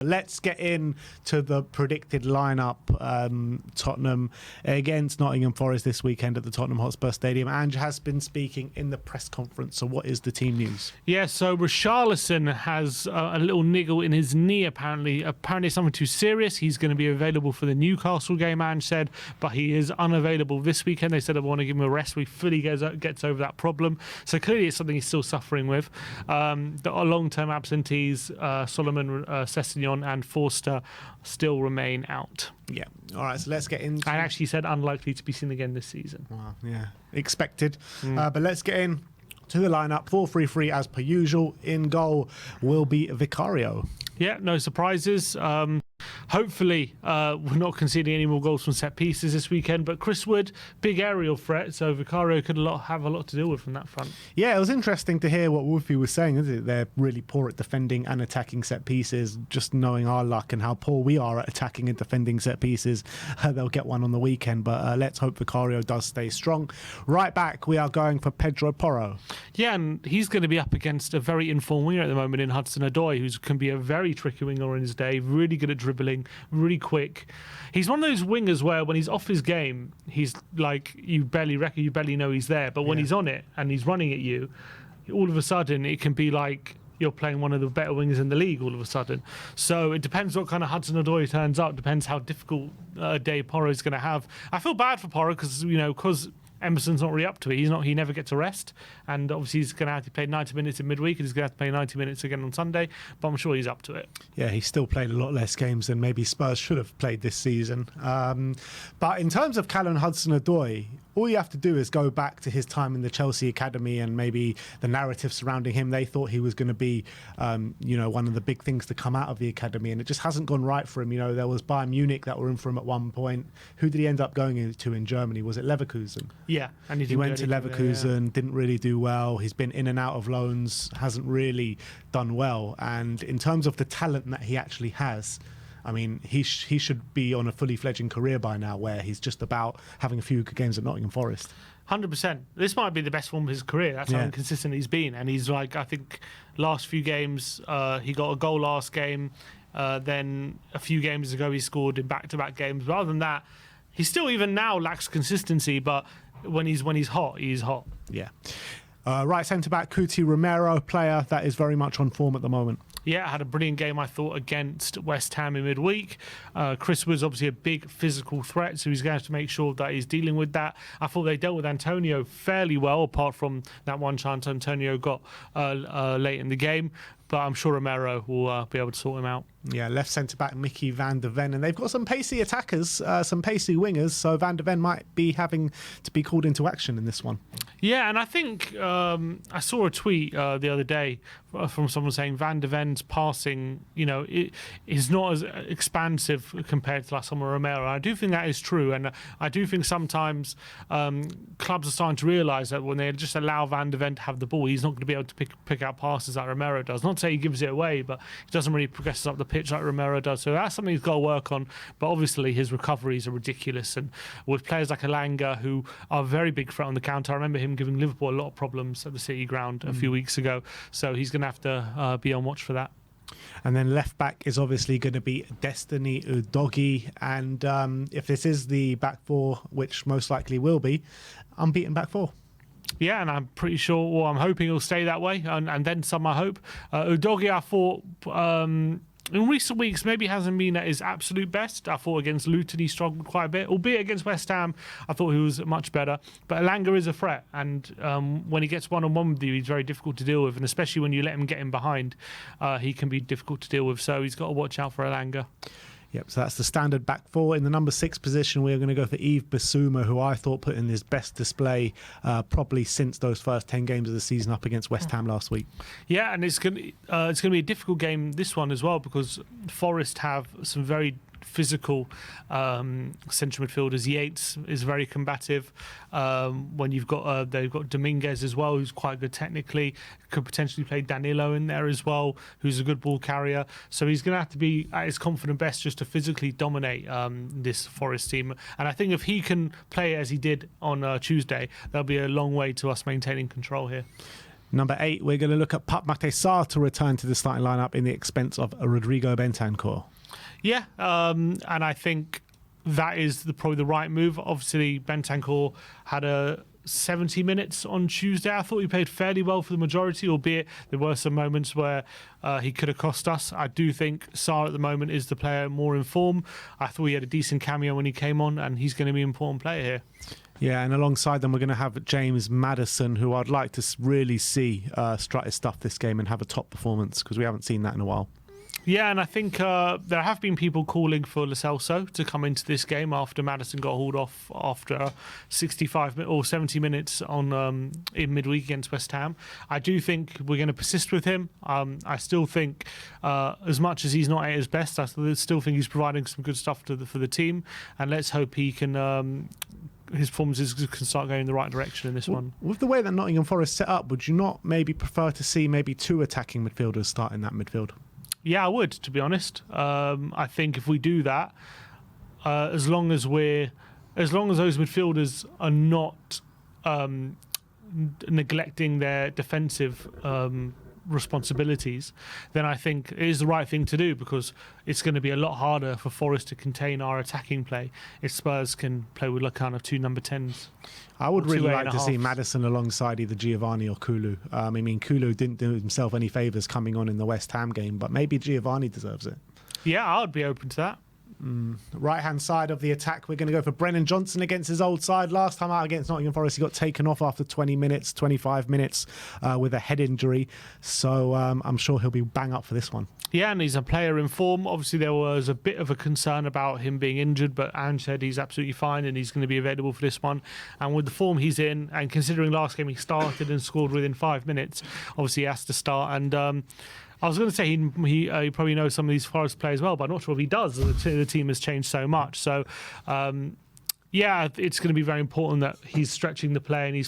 Let's get in to the predicted lineup. Tottenham against Nottingham Forest this weekend at the Tottenham Hotspur Stadium. Ange has been speaking in the press conference. So what is the team news? Yeah, so Richarlison has a little niggle in his knee, apparently. Apparently it's something too serious. He's going to be available for the Newcastle game, Ange said, but he is unavailable this weekend. They said they want to give him a rest. We fully gets over that problem. So clearly it's something he's still suffering with. The long-term absentees, Solomon, Sessegnon and Forster still remain out. Yeah. All right, so let's get into... I actually said unlikely to be seen again this season. Wow, yeah. Expected. But let's get in to the lineup. 4-3-3 as per usual. In goal will be Vicario. Yeah, no surprises. Hopefully, we're not conceding any more goals from set pieces this weekend. But Chris Wood, big aerial threat, so Vicario could have a lot to deal with from that front. Yeah, it was interesting to hear what Wolfie was saying, isn't it? They're really poor at defending and attacking set pieces. Just knowing our luck and how poor we are at attacking and defending set pieces, they'll get one on the weekend. But let's hope Vicario does stay strong. Right back, we are going for Pedro Porro. Yeah, and he's going to be up against a very informed winger at the moment in Hudson-Odoi, who can be a very tricky winger in his day, really good at dribbling, really quick. He's one of those wingers where when he's off his game, he's like, you barely know he's there, but when he's on it and he's running at you, all of a sudden it can be like you're playing one of the better wingers in the league all of a sudden. So it depends what kind of Hudson-Odoi turns up, depends how difficult a day Porro is going to have. I feel bad for Porro because Emerson's not really up to it. He never gets a rest, and obviously he's going to have to play 90 minutes in midweek, and he's going to have to play 90 minutes again on Sunday. But I'm sure he's up to it. Yeah, he's still played a lot less games than maybe Spurs should have played this season. But in terms of Callum Hudson-Odoi, all you have to do is go back to his time in the Chelsea academy and maybe the narrative surrounding him. They thought he was going to be, one of the big things to come out of the academy, and it just hasn't gone right for him. There was Bayern Munich that were in for him at one point. Who did he end up going into in Germany? Was it Leverkusen? Yeah, and he went to Leverkusen, didn't really do well. He's been in and out of loans, hasn't really done well. And in terms of the talent that he actually has, I mean, he should be on a fully fledged career by now, where he's just about having a few good games at Nottingham Forest. 100%. This might be the best form of his career. That's how inconsistent he's been. And he's I think last few games, he got a goal last game. Then a few games ago, he scored in back-to-back games. But other than that, he still even now lacks consistency. But when he's hot, he's hot. Yeah. Right centre-back, Cuti Romero, player that is very much on form at the moment. Yeah, had a brilliant game, I thought, against West Ham in midweek. Chris was obviously a big physical threat, so he's going to have to make sure that he's dealing with that. I thought they dealt with Antonio fairly well, apart from that one chance Antonio got late in the game. But I'm sure Romero will be able to sort him out. Yeah, left centre-back Mickey van der Ven. And they've got some pacey attackers, some pacey wingers, so van der Ven might be having to be called into action in this one. Yeah, and I think I saw a tweet the other day from someone saying Van der Ven's passing, it is not as expansive compared to like someone Romero. I do think that is true, and I do think sometimes clubs are starting to realise that when they just allow Van der Ven to have the ball, he's not going to be able to pick out passes like Romero does. Not to say he gives it away, but he doesn't really progress up the pitch like Romero does. So that's something he's got to work on. But obviously his recoveries are ridiculous, and with players like Elanga, who are a very big threat on the counter. I remember him giving Liverpool a lot of problems at the City Ground a few weeks ago. So he's going to have to be on watch for that. And then left back is obviously going to be Destiny Udogie. And if this is the back four, which most likely will be, unbeaten back four. Yeah, and I'm pretty sure, well, I'm hoping it'll stay that way, and then some, I hope. Udogie, I thought, in recent weeks, maybe hasn't been at his absolute best. I thought against Luton he struggled quite a bit, albeit against West Ham, I thought he was much better. But Elanga is a threat, and when he gets one-on-one with you, he's very difficult to deal with, and especially when you let him get in behind, he can be difficult to deal with. So he's got to watch out for Elanga. Yep, so that's the standard back four. In the number 6 position, we're going to go for Yves Bissouma, who I thought put in his best display probably since those first 10 games of the season up against West Ham last week. Yeah, and it's going to be a difficult game, this one as well, because Forest have some very physical central midfielders. Yates is very combative. When you've got they've got Dominguez as well, who's quite good technically. Could potentially play Danilo in there as well, who's a good ball carrier. So he's going to have to be at his confident best just to physically dominate this Forest team. And I think if he can play as he did on Tuesday, that'll be a long way to us maintaining control here. Number 8, we're going to look at SARR to return to the starting lineup in the expense of Rodrigo Bentancur. Yeah, and I think that is probably the right move. Obviously, Bentancur had a 70 minutes on Tuesday. I thought he played fairly well for the majority, albeit there were some moments where he could have cost us. I do think SARR at the moment is the player more in form. I thought he had a decent cameo when he came on, and he's going to be an important player here. Yeah, and alongside them, we're going to have James Maddison, who I'd like to really see strut his stuff this game and have a top performance, because we haven't seen that in a while. Yeah, and I think there have been people calling for Lo Celso to come into this game after Maddison got hauled off after 65 or 70 minutes on in midweek against West Ham. I do think we're going to persist with him. I still think, as much as he's not at his best, I still think he's providing some good stuff for the team, and let's hope he can. His performances can start going in the right direction in this one. With the way that Nottingham Forest set up, would you not maybe prefer to see maybe 2 attacking midfielders start in that midfield? Yeah, I would, to be honest. I think if we do that, as long as those midfielders are not neglecting their defensive responsibilities, then I think it is the right thing to do, because it's going to be a lot harder for Forest to contain our attacking play if Spurs can play with like kind of 2 number 10s. I would really like to see Maddison alongside either Giovanni or Kulu. I mean, Kulu didn't do himself any favours coming on in the West Ham game, but maybe Giovanni deserves it. Yeah, I would be open to that. Right-hand side of the attack, we're going to go for Brennan Johnson against his old side. Last time out against Nottingham Forest, he got taken off after 20 minutes, 25 minutes with a head injury. So I'm sure he'll be bang up for this one. Yeah, and he's a player in form. Obviously, there was a bit of a concern about him being injured, but Ange said he's absolutely fine and he's going to be available for this one. And with the form he's in, and considering last game he started and scored within 5 minutes, obviously he has to start. And I was going to say he probably knows some of these Forest players well, but I'm not sure if he does. The team has changed so much. So, yeah, it's going to be very important that he's stretching the play and he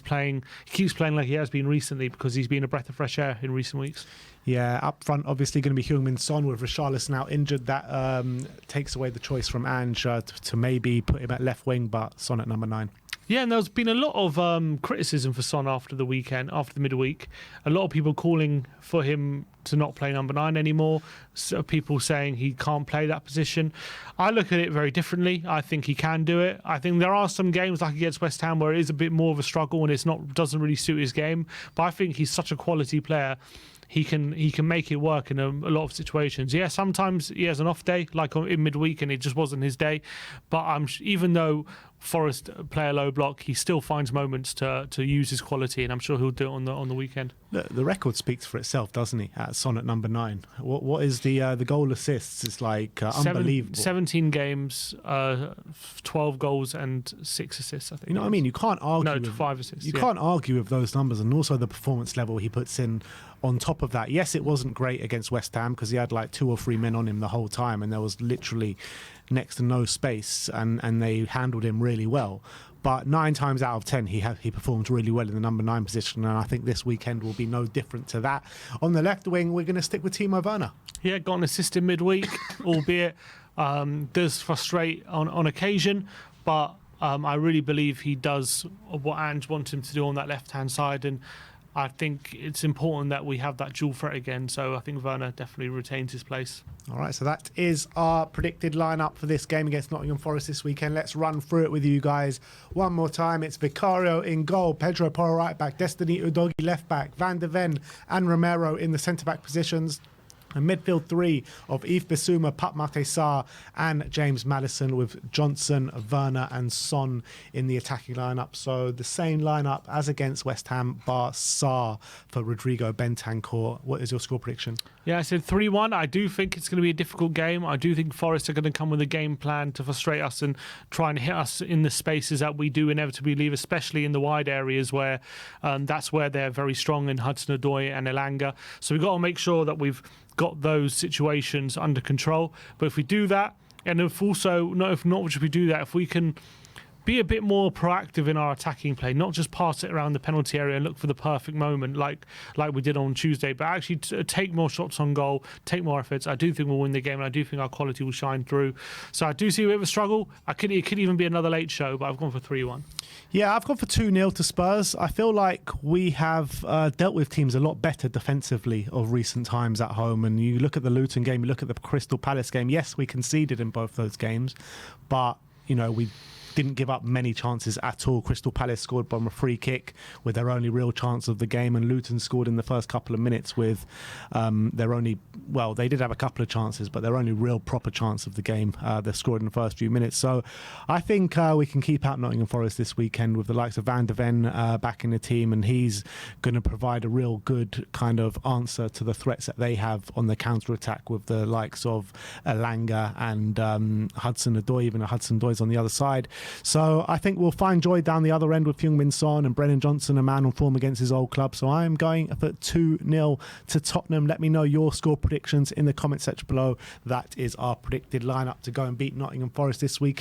keeps playing like he has been recently, because he's been a breath of fresh air in recent weeks. Yeah, up front, obviously going to be Heung-min Son with Richarlison out injured. That takes away the choice from Ange to maybe put him at left wing, but Son at number 9. Yeah, and there's been a lot of criticism for Son after the weekend, after the midweek. A lot of people calling for him to not play number 9 anymore. So people saying he can't play that position. I look at it very differently. I think he can do it. I think there are some games like against West Ham where it is a bit more of a struggle and doesn't really suit his game. But I think he's such a quality player. He can make it work in a lot of situations. Yeah, sometimes he has an off day, like in midweek, and it just wasn't his day. But even though Forest play a low block, he still finds moments to use his quality, and I'm sure he'll do it on the weekend. The record speaks for itself, doesn't he? At Son at number 9. What is the goal assists? It's like unbelievable. 17 games, 12 goals and 6 assists. I think. You know what I mean? You can't argue. No, 5 assists. You can't argue with those numbers, and also the performance level he puts in. On top of that, yes, it wasn't great against West Ham because he had like 2 or 3 men on him the whole time, and there was literally next to no space, and they handled him really well. But 9 times out of 10, he performed really well in the number 9 position, and I think this weekend will be no different to that. On the left wing, we're going to stick with Timo Werner. Yeah, got an assist in midweek, albeit does frustrate on occasion, but I really believe he does what Ange wants him to do on that left-hand side, and I think it's important that we have that dual threat again. So I think Werner definitely retains his place. All right, so that is our predicted lineup for this game against Nottingham Forest this weekend. Let's run through it with you guys one more time. It's Vicario in goal, Pedro Porro right back, Destiny Udogie left back, Van de Ven and Romero in the centre-back positions. A midfield 3 of Yves Bissouma, SARR and James Maddison, with Johnson, Werner and Son in the attacking lineup. So the same lineup as against West Ham, bar SARR for Rodrigo Bentancur. What is your score prediction? Yeah, I said 3-1. I do think it's going to be a difficult game. I do think Forest are going to come with a game plan to frustrate us and try and hit us in the spaces that we do inevitably leave, especially in the wide areas where that's where they're very strong in Hudson-Odoi and Elanga. So we've got to make sure that we've got those situations under control. But if we do that, and if we can be a bit more proactive in our attacking play, not just pass it around the penalty area and look for the perfect moment like we did on Tuesday, but actually take more shots on goal, take more efforts. I do think we'll win the game, and I do think our quality will shine through. So I do see a bit of a struggle. It could even be another late show, but I've gone for 3-1. Yeah, I've gone for 2-0 to Spurs. I feel like we have dealt with teams a lot better defensively of recent times at home. And you look at the Luton game, you look at the Crystal Palace game. Yes, we conceded in both those games, but we didn't give up many chances at all. Crystal Palace scored from a free kick with their only real chance of the game, and Luton scored in the first couple of minutes with their only, well, they did have a couple of chances, but their only real proper chance of the game. They scored in the first few minutes. So I think we can keep out Nottingham Forest this weekend with the likes of Van de Ven back in the team, and he's going to provide a real good kind of answer to the threats that they have on the counter-attack with the likes of Elanga and Hudson-Odoi. Even Hudson-Odoi's on the other side. So I think we'll find joy down the other end with Heung-min Son and Brennan Johnson, a man on form against his old club. So I am going for 2-0 to Tottenham. Let me know your score predictions in the comment section below. That is our predicted lineup to go and beat Nottingham Forest this weekend.